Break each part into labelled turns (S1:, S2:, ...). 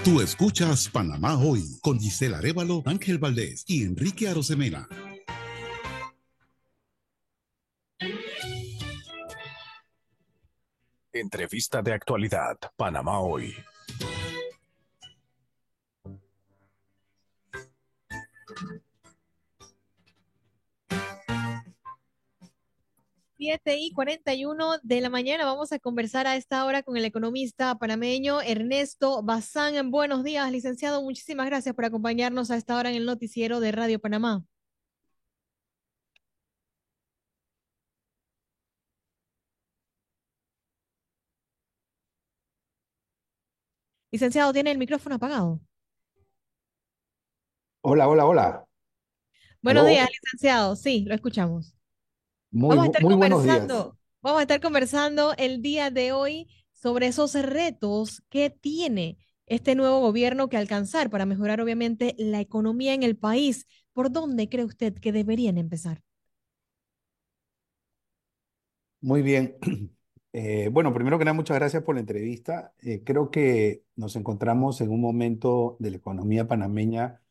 S1: Tú escuchas Panamá Hoy con Gisela Arévalo, Ángel Valdés y Enrique Arosemena.
S2: Entrevista de actualidad, Panamá Hoy.
S3: 7:41 de la mañana. Vamos a conversar a esta hora con el economista panameño Ernesto Bazán. Buenos días, licenciado. Muchísimas gracias por acompañarnos a esta hora en el noticiero de Radio Panamá. Licenciado, tiene el micrófono apagado.
S4: Hola, hola, hola.
S3: Buenos días,
S4: Aló,
S3: licenciado. Sí, lo escuchamos.
S4: muy,
S3: Vamos a estar
S4: muy buenos días.
S3: conversando el día de hoy sobre esos retos que tiene este nuevo gobierno que alcanzar para mejorar, obviamente, la economía en el país. ¿Por dónde cree usted que deberían empezar?
S4: Muy bien. Bueno, primero que nada, muchas gracias por la entrevista. Creo que nos encontramos en un momento de la economía panameña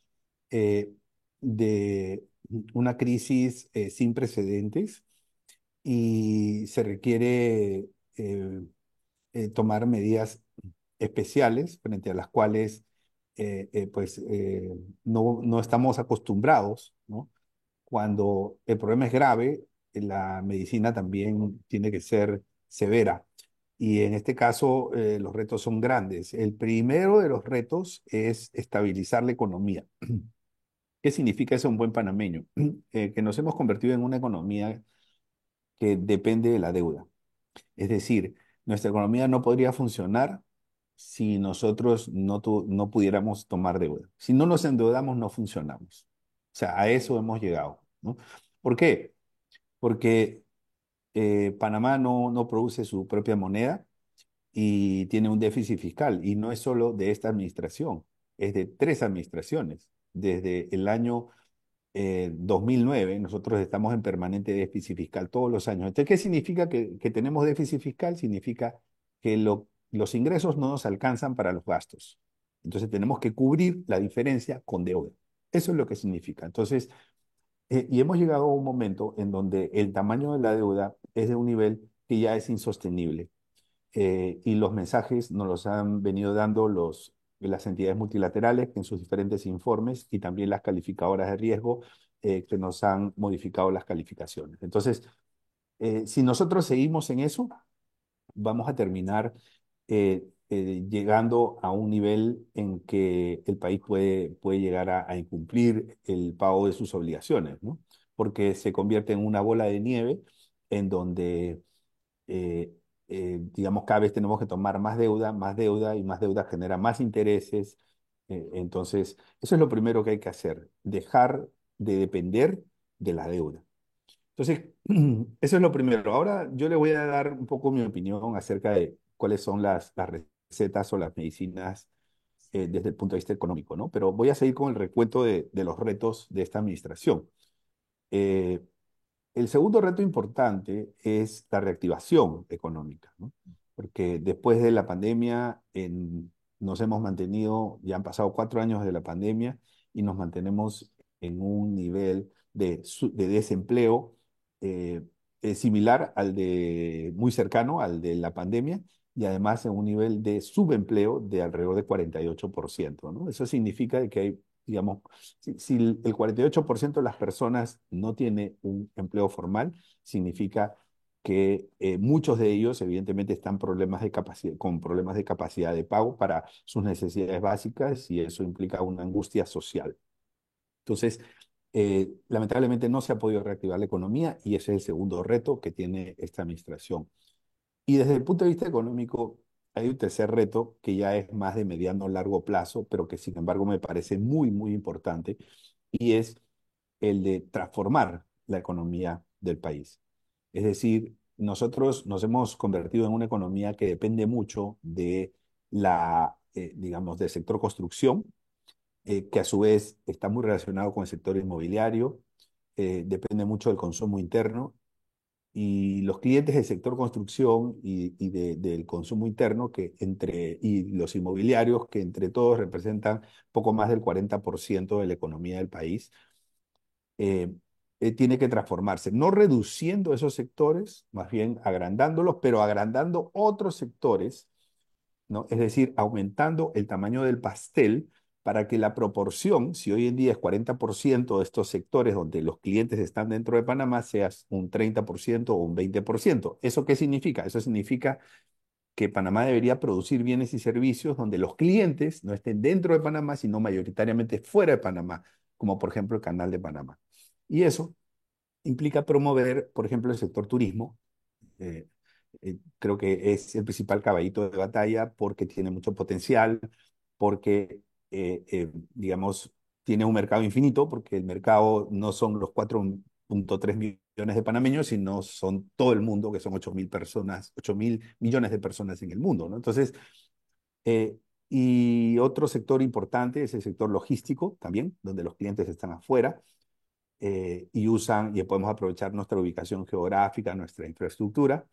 S4: eh, de una crisis sin precedentes y se requiere tomar medidas especiales frente a las cuales pues no estamos acostumbrados, ¿no? Cuando el problema es grave, la medicina también tiene que ser severa. Y en este caso, los retos son grandes. El primero de los retos es estabilizar la economía. ¿Qué significa eso un buen panameño? Que nos hemos convertido en una economía que depende de la deuda. Es decir, nuestra economía no podría funcionar si nosotros no pudiéramos tomar deuda. Si no nos endeudamos, no funcionamos. O sea, a eso hemos llegado, ¿no? ¿Por qué? Porque Panamá no produce su propia moneda y tiene un déficit fiscal. Y no es solo de esta administración, es de tres administraciones. Desde el año 2009, nosotros estamos en permanente déficit fiscal todos los años. Entonces, ¿qué significa que tenemos déficit fiscal? Significa que los ingresos no nos alcanzan para los gastos. Entonces, tenemos que cubrir la diferencia con deuda. Eso es lo que significa. Entonces, y hemos llegado a un momento en donde el tamaño de la deuda es de un nivel que ya es insostenible. Y los mensajes nos los han venido dando las entidades multilaterales en sus diferentes informes y también las calificadoras de riesgo que nos han modificado las calificaciones. Entonces, si nosotros seguimos en eso, vamos a terminar llegando a un nivel en que el país puede llegar a incumplir el pago de sus obligaciones, ¿no? Porque se convierte en una bola de nieve en donde eh, digamos, cada vez tenemos que tomar más deuda y más deuda genera más intereses. Entonces, eso es lo primero que hay que hacer, dejar de depender de la deuda. Entonces, eso es lo primero. Ahora yo le voy a dar un poco mi opinión acerca de cuáles son las recetas o las medicinas desde el punto de vista económico, ¿no? Pero voy a seguir con el recuento de los retos de esta administración. Eh, el segundo reto importante es la reactivación económica, ¿no? Porque después de la pandemia nos hemos mantenido, ya han pasado 4 años de la pandemia y nos mantenemos en un nivel de desempleo eh, similar muy cercano al de la pandemia y además en un nivel de subempleo de alrededor de 48%, ¿no? Eso significa de que hay, digamos, si el 48% de las personas no tiene un empleo formal, significa que muchos de ellos evidentemente están con problemas de capacidad de pago para sus necesidades básicas y eso implica una angustia social. Entonces, lamentablemente no se ha podido reactivar la economía y ese es el segundo reto que tiene esta administración. Y desde el punto de vista económico, hay un tercer reto que ya es más de mediano o largo plazo, pero que sin embargo me parece muy, muy importante, y es el de transformar la economía del país. Es decir, nosotros nos hemos convertido en una economía que depende mucho de digamos, del sector construcción, que a su vez está muy relacionado con el sector inmobiliario, depende mucho del consumo interno y los clientes del sector construcción del consumo interno y los inmobiliarios, que entre todos representan poco más del 40% de la economía del país, eh, tiene que transformarse, no reduciendo esos sectores, más bien agrandándolos, pero agrandando otros sectores, ¿no? Es decir, aumentando el tamaño del pastel para que la proporción, si hoy en día es 40% de estos sectores donde los clientes están dentro de Panamá, sea un 30% o un 20%. ¿Eso qué significa? Eso significa que Panamá debería producir bienes y servicios donde los clientes no estén dentro de Panamá, sino mayoritariamente fuera de Panamá, como por ejemplo el Canal de Panamá. Y eso implica promover, por ejemplo, el sector turismo. eh, Creo que es el principal caballito de batalla porque tiene mucho potencial, porque, digamos, tiene un mercado infinito, porque el mercado no son los 4,3 millones de panameños, sino son todo el mundo, que son 8.000 personas, 8.000 millones de personas en el mundo, ¿no? Entonces, eh, y otro sector importante es el sector logístico también, donde los clientes están afuera y podemos aprovechar nuestra ubicación geográfica, nuestra infraestructura.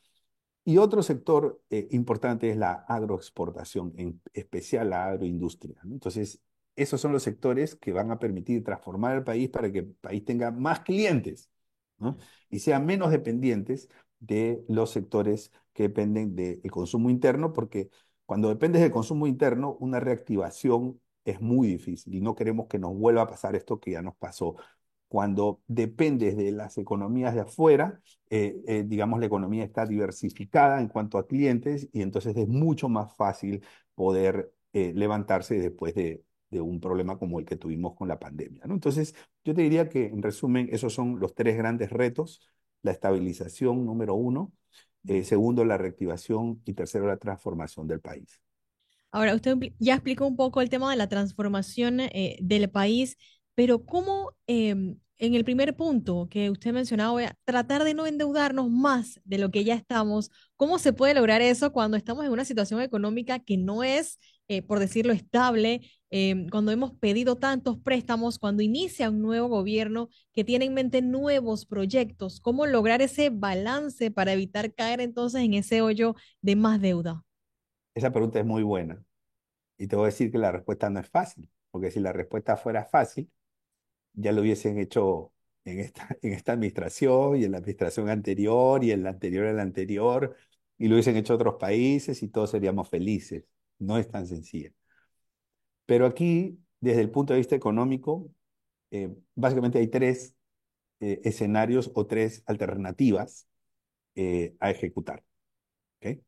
S4: Y otro sector importante es la agroexportación, en especial la agroindustria, ¿no? Entonces, esos son los sectores que van a permitir transformar el país para que el país tenga más clientes, ¿no? Y sean menos dependientes de los sectores que dependen del consumo interno, porque cuando dependes del consumo interno, una reactivación es muy difícil y no queremos que nos vuelva a pasar esto que ya nos pasó. Cuando dependes de las economías de afuera, digamos, la economía está diversificada en cuanto a clientes y entonces es mucho más fácil poder levantarse después de un problema como el que tuvimos con la pandemia, ¿no? Entonces, yo te diría que, en resumen, esos son los tres grandes retos: la estabilización, número uno; segundo, la reactivación; y tercero, la transformación del país.
S3: Ahora, usted ya explicó un poco el tema de la transformación del país, pero ¿cómo en el primer punto que usted mencionaba, tratar de no endeudarnos más de lo que ya estamos? ¿Cómo se puede lograr eso cuando estamos en una situación económica que no es, por decirlo, estable? Cuando hemos pedido tantos préstamos, cuando inicia un nuevo gobierno que tiene en mente nuevos proyectos, ¿cómo lograr ese balance para evitar caer entonces en ese hoyo de más deuda?
S4: Esa pregunta es muy buena y te voy a decir que la respuesta no es fácil, porque si la respuesta fuera fácil, ya lo hubiesen hecho en esta administración y en la administración anterior y en la anterior a la anterior, y lo hubiesen hecho otros países y todos seríamos felices. No es tan sencillo. Pero aquí, desde el punto de vista económico, básicamente hay tres escenarios o tres alternativas a ejecutar, ¿ok?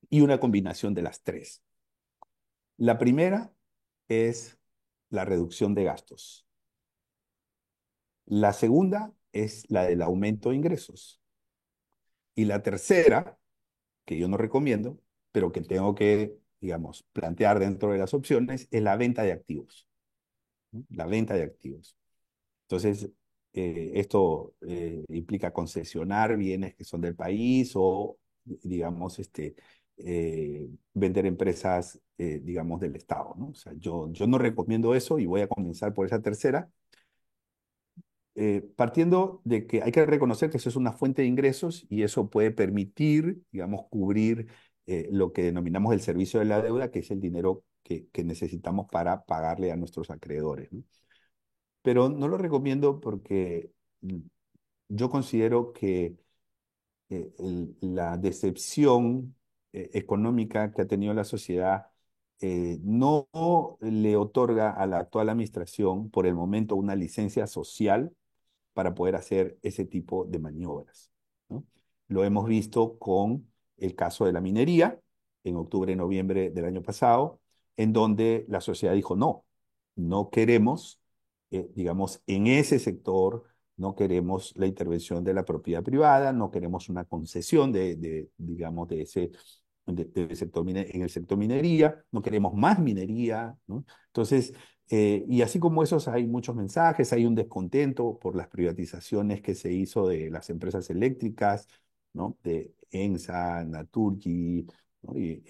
S4: Y una combinación de las tres. La primera es la reducción de gastos. La segunda es la del aumento de ingresos. Y la tercera, que yo no recomiendo, pero que tengo que, digamos, plantear dentro de las opciones, es la venta de activos, ¿no? La venta de activos. Entonces, esto implica concesionar bienes que son del país o, digamos, vender empresas, digamos, del Estado, ¿no? O sea, yo no recomiendo eso y voy a comenzar por esa tercera, partiendo de que hay que reconocer que eso es una fuente de ingresos y eso puede permitir, digamos, cubrir lo que denominamos el servicio de la deuda, que es el dinero que necesitamos para pagarle a nuestros acreedores, ¿no? Pero no lo recomiendo porque yo considero que la decepción económica que ha tenido la sociedad no le otorga a la actual administración por el momento una licencia social para poder hacer ese tipo de maniobras, ¿no? Lo hemos visto con el caso de la minería en octubre y noviembre del año pasado, en donde la sociedad dijo no, no queremos, digamos, en ese sector, no queremos la intervención de la propiedad privada, no queremos una concesión digamos, del sector en el sector minería, no queremos más minería, ¿no? Entonces, y así como esos hay muchos mensajes, hay un descontento por las privatizaciones que se hizo de las empresas eléctricas, ¿no? De ENSA, Naturgy, ¿no? Y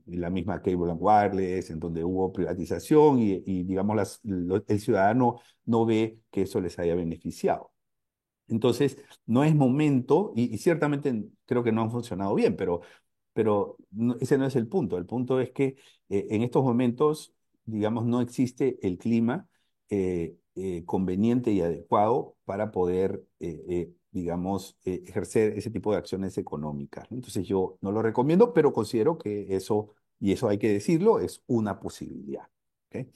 S4: la misma Cable and Wireless, en donde hubo privatización y digamos, el ciudadano no ve que eso les haya beneficiado. Entonces, no es momento, y ciertamente creo que no han funcionado bien, pero ese no es el punto. El punto es que en estos momentos, digamos, no existe el clima conveniente y adecuado para poder, digamos, ejercer ese tipo de acciones económicas, ¿no? Entonces, yo no lo recomiendo, pero considero que eso, y eso hay que decirlo, es una posibilidad. ¿Ok?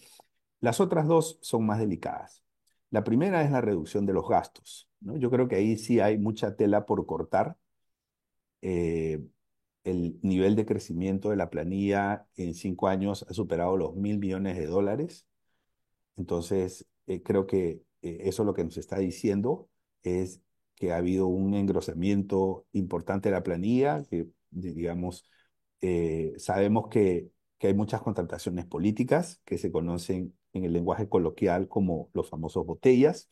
S4: Las otras dos son más delicadas. La primera es la reducción de los gastos, ¿no? Yo creo que ahí sí hay mucha tela por cortar. Eh, el nivel de crecimiento de la planilla en 5 años ha superado los $1.000 millones. Entonces, creo que eso lo que nos está diciendo es que ha habido un engrosamiento importante de la planilla, que digamos, sabemos que hay muchas contrataciones políticas que se conocen en el lenguaje coloquial como los famosos botellas.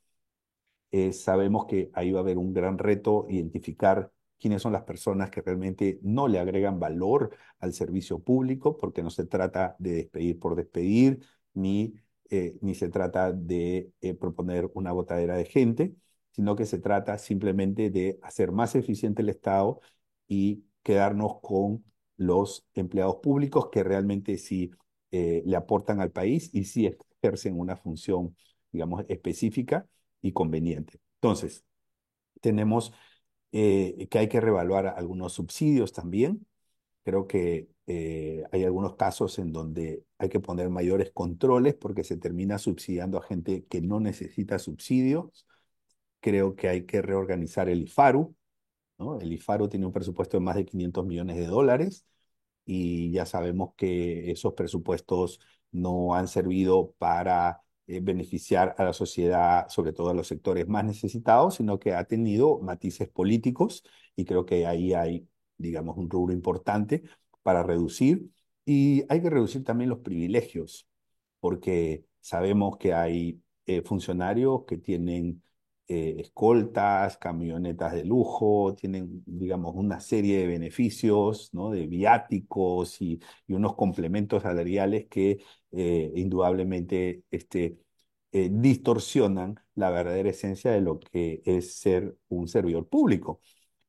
S4: Sabemos que ahí va a haber un gran reto identificar quiénes son las personas que realmente no le agregan valor al servicio público, porque no se trata de despedir por despedir, ni se trata de proponer una botadera de gente, sino que se trata simplemente de hacer más eficiente el Estado y quedarnos con los empleados públicos que realmente sí le aportan al país y sí ejercen una función, digamos, específica y conveniente. Entonces, tenemos que hay que reevaluar algunos subsidios también. Creo que hay algunos casos en donde hay que poner mayores controles porque se termina subsidiando a gente que no necesita subsidios. Creo que hay que reorganizar el IFARU, ¿no? El IFARU tiene un presupuesto de más de $500 millones y ya sabemos que esos presupuestos no han servido para beneficiar a la sociedad, sobre todo a los sectores más necesitados, sino que ha tenido matices políticos y creo que ahí hay, digamos, un rubro importante para reducir. Y hay que reducir también los privilegios, porque sabemos que hay funcionarios que tienen escoltas, camionetas de lujo, tienen, digamos, una serie de beneficios, ¿no? De viáticos y unos complementos salariales que indudablemente distorsionan la verdadera esencia de lo que es ser un servidor público.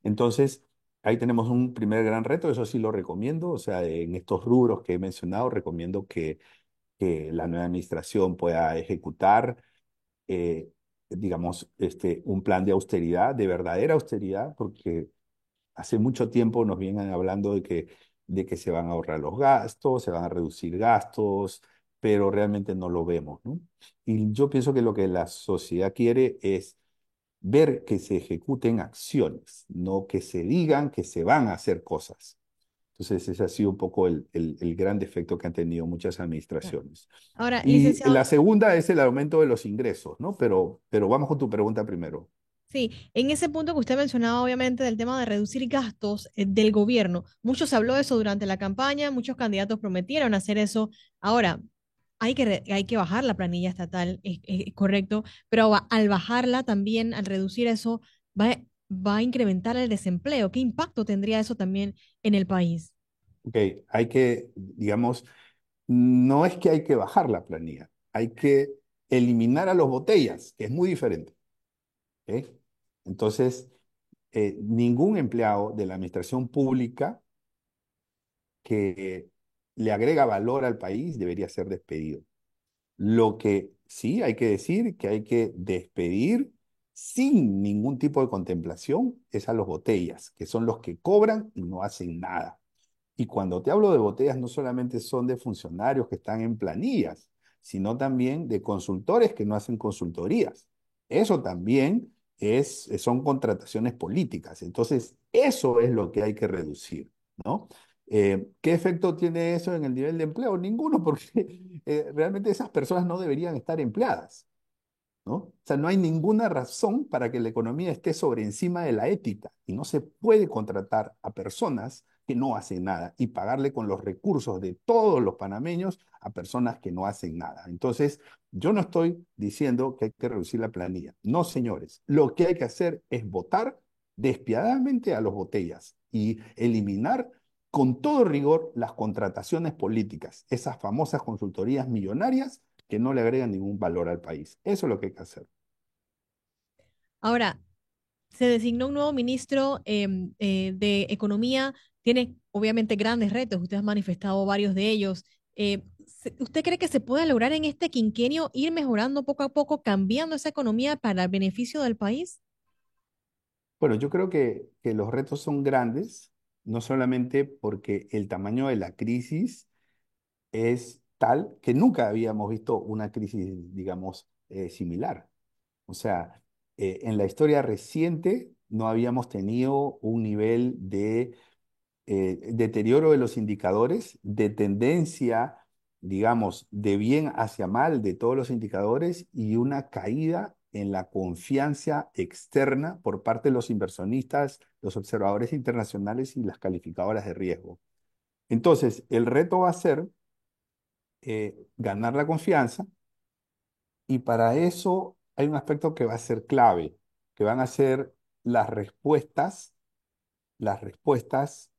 S4: Entonces, ahí tenemos un primer gran reto, eso sí lo recomiendo, o sea, en estos rubros que he mencionado, recomiendo que la nueva administración pueda ejecutar eh, digamos, un plan de austeridad, de verdadera austeridad, porque hace mucho tiempo nos vienen hablando de que se van a ahorrar los gastos, se van a reducir gastos, pero realmente no lo vemos, ¿no? Y yo pienso que lo que la sociedad quiere es ver que se ejecuten acciones, no que se digan que se van a hacer cosas. Entonces, ese ha sido un poco el gran defecto que han tenido muchas administraciones.
S3: Ahora,
S4: Y
S3: licenciado,
S4: la segunda es el aumento de los ingresos, ¿no? Pero vamos con tu pregunta primero.
S3: sí, en ese punto que usted mencionaba, obviamente, del tema de reducir gastos del gobierno, mucho se habló de eso durante la campaña, muchos candidatos prometieron hacer eso. Ahora, hay que bajar la planilla estatal, es correcto, pero al bajarla también, al reducir eso, va, va a incrementar el desempleo. ¿Qué impacto tendría eso también en el país?
S4: Ok, hay que, digamos, no es que hay que bajar la planilla, hay que eliminar a los botellas, que es muy diferente. ¿Ok? Entonces, ningún empleado de la administración pública que le agrega valor al país debería ser despedido. Lo que sí hay que decir que hay que despedir sin ningún tipo de contemplación es a los botellas, que son los que cobran y no hacen nada. Y cuando te hablo de botellas, no solamente son de funcionarios que están en planillas, sino también de consultores que no hacen consultorías. Eso también son contrataciones políticas. Entonces, eso es lo que hay que reducir, ¿no? ¿Qué efecto tiene eso en el nivel de empleo? Ninguno, porque realmente esas personas no deberían estar empleadas, ¿no? O sea, no hay ninguna razón para que la economía esté sobre encima de la ética y no se puede contratar a personas que no hacen nada y pagarle con los recursos de todos los panameños a personas que no hacen nada. Entonces, yo no estoy diciendo que hay que reducir la planilla. No, señores. Lo que hay que hacer es votar despiadadamente a los botellas y eliminar con todo rigor las contrataciones políticas, esas famosas consultorías millonarias que no le agregan ningún valor al país. Eso es lo que hay que hacer.
S3: Ahora, Se designó un nuevo ministro de Economía, tiene obviamente grandes retos, usted ha manifestado varios de ellos. ¿Usted cree que se puede lograr en este quinquenio ir mejorando poco a poco, cambiando esa economía para el beneficio del país?
S4: Bueno, yo creo que los retos son grandes, no solamente porque el tamaño de la crisis es tal que nunca habíamos visto una crisis, digamos, similar. O sea, en la historia reciente no habíamos tenido un nivel de deterioro de los indicadores, de tendencia, digamos, de bien hacia mal de todos los indicadores y una caída en la confianza externa por parte de los inversionistas, los observadores internacionales y las calificadoras de riesgo. Entonces, el reto va a ser ganar la confianza y para eso hay un aspecto que va a ser clave, que van a ser las respuestas, las respuestas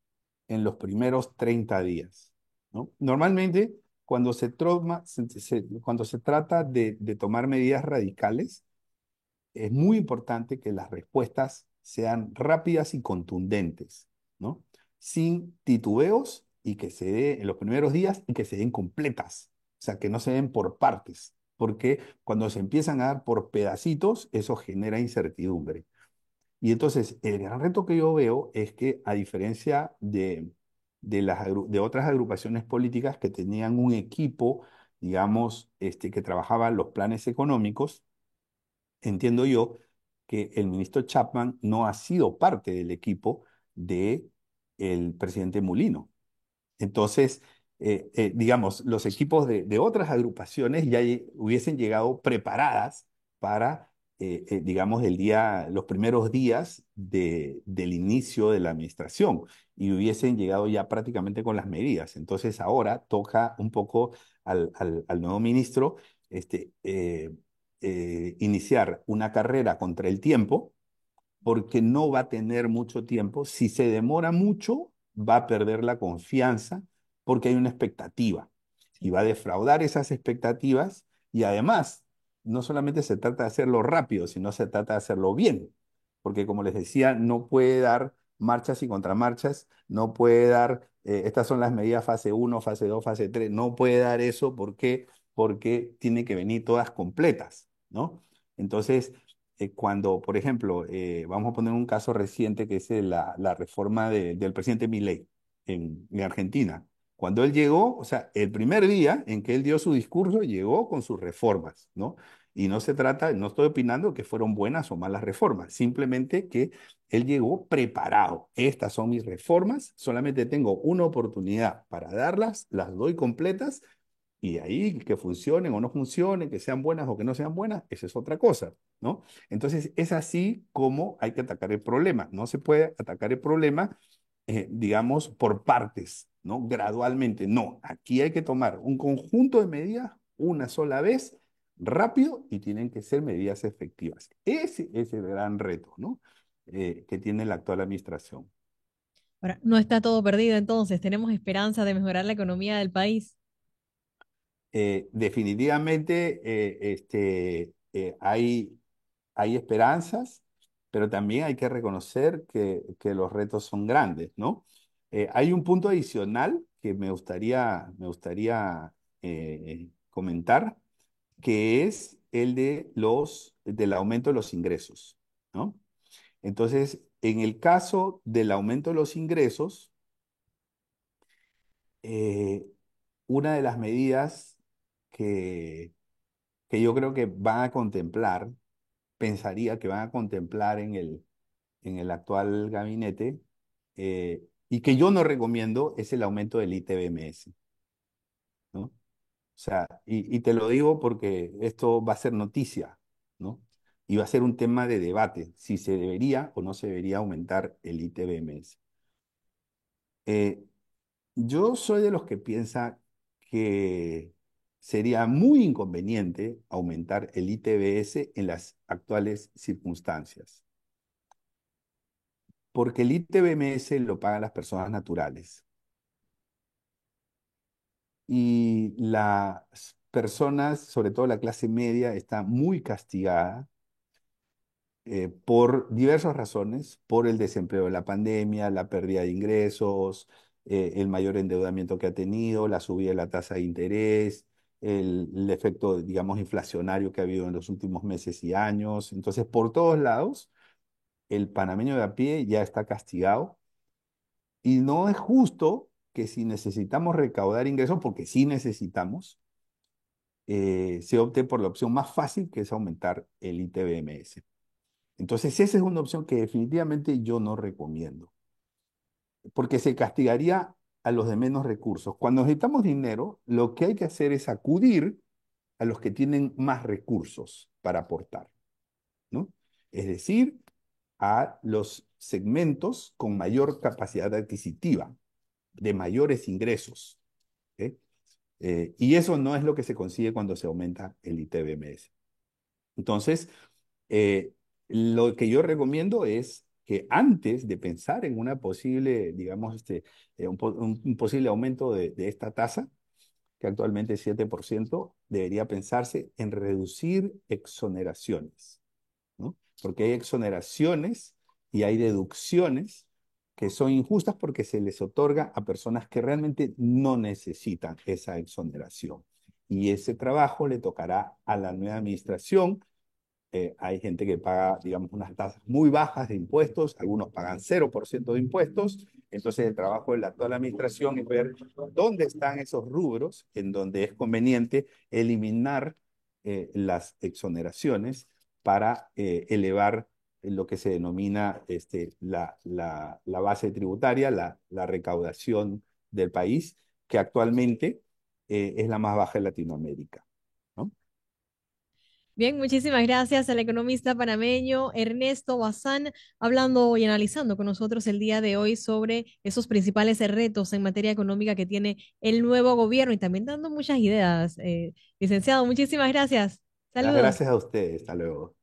S4: en los primeros 30 días, ¿no? Normalmente, cuando se trata de tomar medidas radicales, es muy importante que las respuestas sean rápidas y contundentes, ¿no? Sin titubeos y que se dé en los primeros días y que se den completas, o sea, que no se den por partes, porque cuando se empiezan a dar por pedacitos, eso genera incertidumbre. Y entonces, el gran reto que yo veo es que, a diferencia de otras agrupaciones políticas que tenían un equipo, digamos, que trabajaba los planes económicos, entiendo yo que el ministro Chapman no ha sido parte del equipo de el presidente Mulino. Entonces, digamos, los equipos de otras agrupaciones ya hubiesen llegado preparadas para, digamos, los primeros días del inicio de la administración y hubiesen llegado ya prácticamente con las medidas. Entonces, ahora toca un poco al nuevo ministro iniciar una carrera contra el tiempo porque no va a tener mucho tiempo. Si se demora mucho, va a perder la confianza porque hay una expectativa y
S3: Sí.
S4: va a defraudar esas expectativas y además no solamente se trata de hacerlo rápido, sino se trata de hacerlo bien, porque como les decía, no puede dar marchas y contramarchas, no puede dar, estas son las medidas fase uno, fase 2, fase 3, no puede dar eso porque tiene que venir todas completas, ¿no? Entonces, cuando, por ejemplo, vamos a poner un caso reciente que es la reforma del presidente Milei en Argentina. Cuando él llegó, o sea, el primer día en que él dio su discurso, llegó con sus reformas, ¿no? Y no se trata, no estoy opinando que fueron buenas o malas reformas, simplemente que él llegó preparado. Estas son mis reformas, solamente tengo una oportunidad para darlas, las doy completas y de ahí que funcionen o no funcionen, que sean buenas o que no sean buenas, esa es otra cosa, ¿no? Entonces, es así como hay que atacar el problema. No se puede atacar el problema, digamos, por partes, ¿no? Gradualmente. No, aquí hay que tomar un conjunto de medidas una sola vez, rápido, y tienen que ser medidas efectivas. Ese es el gran reto, ¿no? Que tiene la actual administración.
S3: Ahora, no está todo perdido entonces, tenemos esperanza de mejorar la economía del país.
S4: Definitivamente hay esperanzas, pero también hay que reconocer que los retos son grandes, ¿no? Hay un punto adicional que me gustaría comentar, que es el del aumento de los ingresos, ¿no? Entonces, en el caso del aumento de los ingresos, eh, una de las medidas que yo creo que van a contemplar, pensaría que van a contemplar en el actual gabinete, y que yo no recomiendo, es el aumento del ITBMS, ¿no? O sea, y te lo digo porque esto va a ser noticia, ¿no? Y va a ser un tema de debate, si se debería o no se debería aumentar el ITBMS. Eh, yo soy de los que piensa que sería muy inconveniente aumentar el ITBS en las actuales circunstancias, porque el ITBMS lo pagan las personas naturales y las personas, sobre todo la clase media, está muy castigada por diversas razones, por el desempleo de la pandemia, la pérdida de ingresos, el mayor endeudamiento que ha tenido, la subida de la tasa de interés, el efecto, digamos, inflacionario que ha habido en los últimos meses y años. Entonces, por todos lados, el panameño de a pie ya está castigado y no es justo que si necesitamos recaudar ingresos, porque sí necesitamos, se opte por la opción más fácil, que es aumentar el ITBMS. Entonces, esa es una opción que definitivamente yo no recomiendo, porque se castigaría a los de menos recursos. Cuando necesitamos dinero, lo que hay que hacer es acudir a los que tienen más recursos para aportar, ¿no? Es decir, a los segmentos con mayor capacidad adquisitiva, de mayores ingresos. ¿Ok? Y eso no es lo que se consigue cuando se aumenta el ITBMS. Entonces, eh, lo que yo recomiendo es que antes de pensar en una posible, digamos, un posible aumento de esta tasa, que actualmente es 7%, debería pensarse en reducir exoneraciones, ¿no? Porque hay exoneraciones y hay deducciones que son injustas porque se les otorga a personas que realmente no necesitan esa exoneración. Y ese trabajo le tocará a la nueva administración. Hay gente que paga, digamos, unas tasas muy bajas de impuestos, algunos pagan 0% de impuestos. Entonces, el trabajo de la actual administración es ver dónde están esos rubros en donde es conveniente eliminar las exoneraciones para elevar lo que se denomina la base tributaria, la recaudación del país, que actualmente es la más baja de Latinoamérica, ¿no?
S3: Bien, muchísimas gracias al economista panameño Ernesto Bazán, hablando y analizando con nosotros el día de hoy sobre esos principales retos en materia económica que tiene el nuevo gobierno y también dando muchas ideas. Licenciado, muchísimas gracias.
S4: Las
S3: Saludos.
S4: gracias a ustedes. Hasta luego.